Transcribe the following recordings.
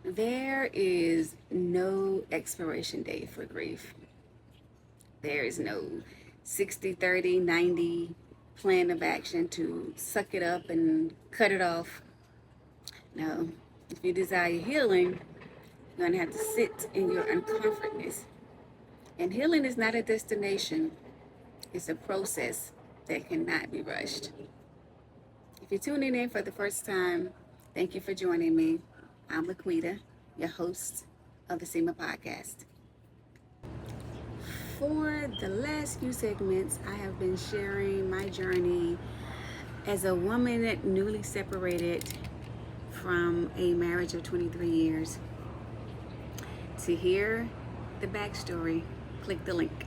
There is no expiration date for grief. There is no 60, 30, 90 plan of action to suck it up and cut it off. No. If you desire healing, you're going to have to sit in your uncomfortness. And healing is not a destination, it's a process that cannot be rushed. If you're tuning in for the first time, thank you for joining me. I'm Laquita, your host of the SEMA Podcast. For the last few segments, I have been sharing my journey as a woman that newly separated from a marriage of 23 years. To hear the backstory, click the link.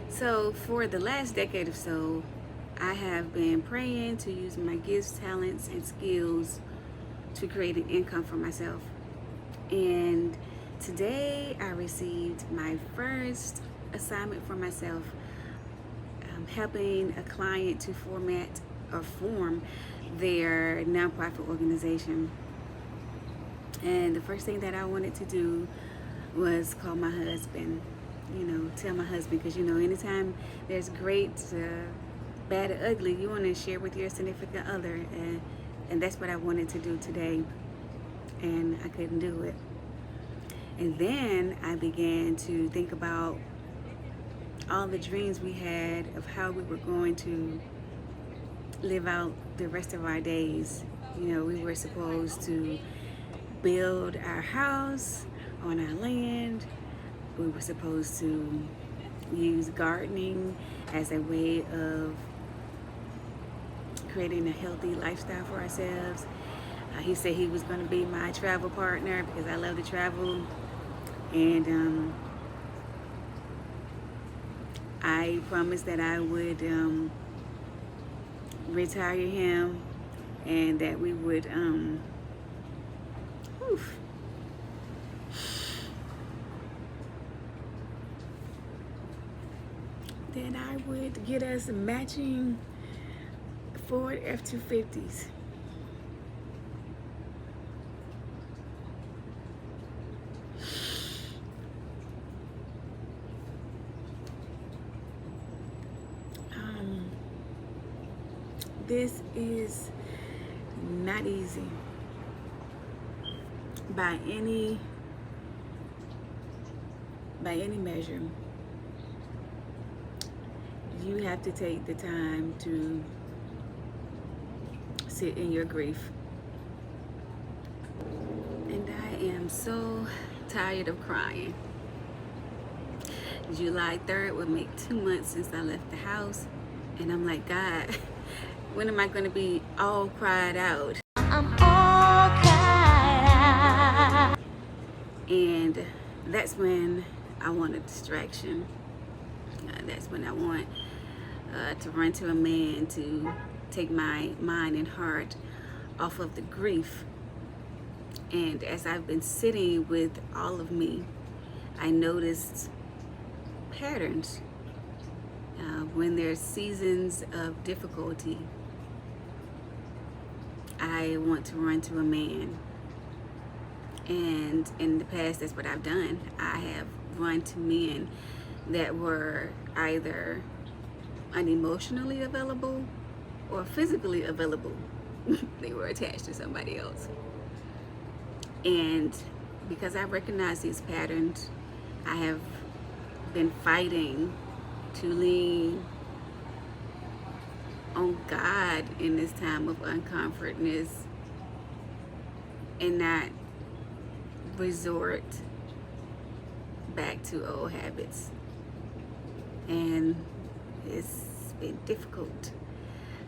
So for the last decade or so, I have been praying to use my gifts, talents, and skills to create an income for myself. And today I received my first assignment for myself, helping a client to form their nonprofit organization. And the first thing that I wanted to do was call my husband, tell my husband, because anytime there's great, bad, or ugly, you want to share with your significant other, and that's what I wanted to do today, and I couldn't do it. And then I began to think about all the dreams we had of how we were going to live out the rest of our days. We were supposed to build our house on our land. We were supposed to use gardening as a way of creating a healthy lifestyle for ourselves. He said he was going to be my travel partner because I love to travel. And I promised that I would retire him and that we would then I would get us matching Ford F-250s. This is not easy by any measure. You have to take the time to sit in your grief. And I am so tired of crying. July 3rd would make 2 months since I left the house, and I'm like, God, when am I going to be all cried out? I'm all cried out. And that's when I want a distraction. That's when I want to run to a man to take my mind and heart off of the grief. And as I've been sitting with all of me, I noticed patterns. When there's seasons of difficulty, I want to run to a man. And in the past, that's what I've done. I have run to men that were either unemotionally available or physically available. They were attached to somebody else. And because I recognize these patterns, I have been fighting to lean on God in this time of uncomfortness and not resort back to old habits. And it's been difficult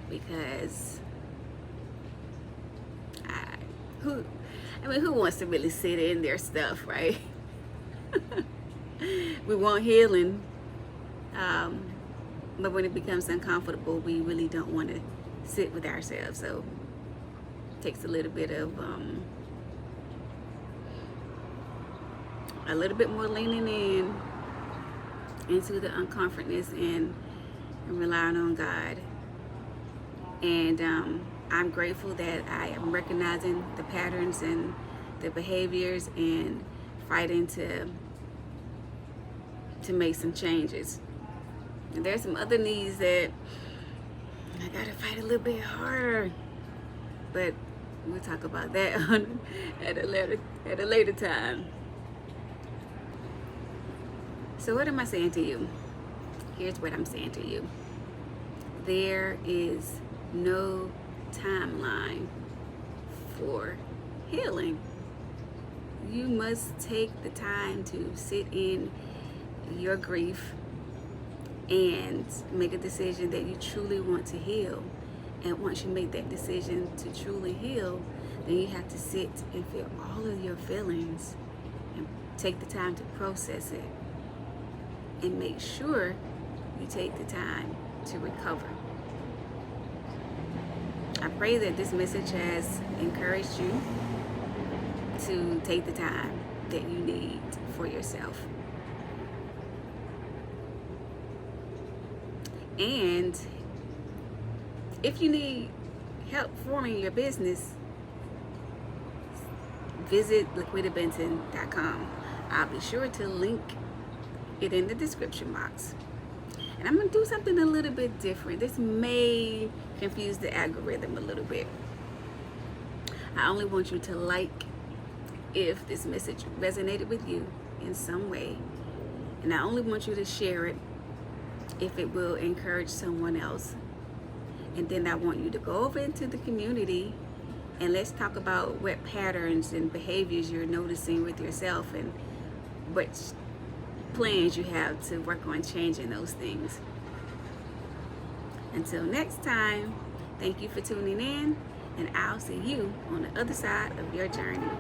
because who wants to really sit in their stuff, right? We want healing, but when it becomes uncomfortable, we really don't want to sit with ourselves. So it takes a little bit more leaning into the uncomfortness and relying on God. And I'm grateful that I am recognizing the patterns and the behaviors and fighting to make some changes. And there's some other needs that I gotta fight a little bit harder, but we'll talk about that at a later time. So what am I saying to you? Here's what I'm saying to you. There is no timeline for healing. You must take the time to sit in your grief and make a decision that you truly want to heal. And once you make that decision to truly heal, then you have to sit and feel all of your feelings and take the time to process it, and make sure you take the time to recover. I pray that this message has encouraged you to take the time that you need for yourself. And if you need help forming your business, visit liquidabenton.com. I'll be sure to link it in the description box. And I'm going to do something a little bit different. This may confuse the algorithm a little bit. I only want you to like if this message resonated with you in some way. And I only want you to share it if it will encourage someone else. And then I want you to go over into the community and let's talk about what patterns and behaviors you're noticing with yourself and what plans you have to work on changing those things. Until next time, thank you for tuning in, and I'll see you on the other side of your journey.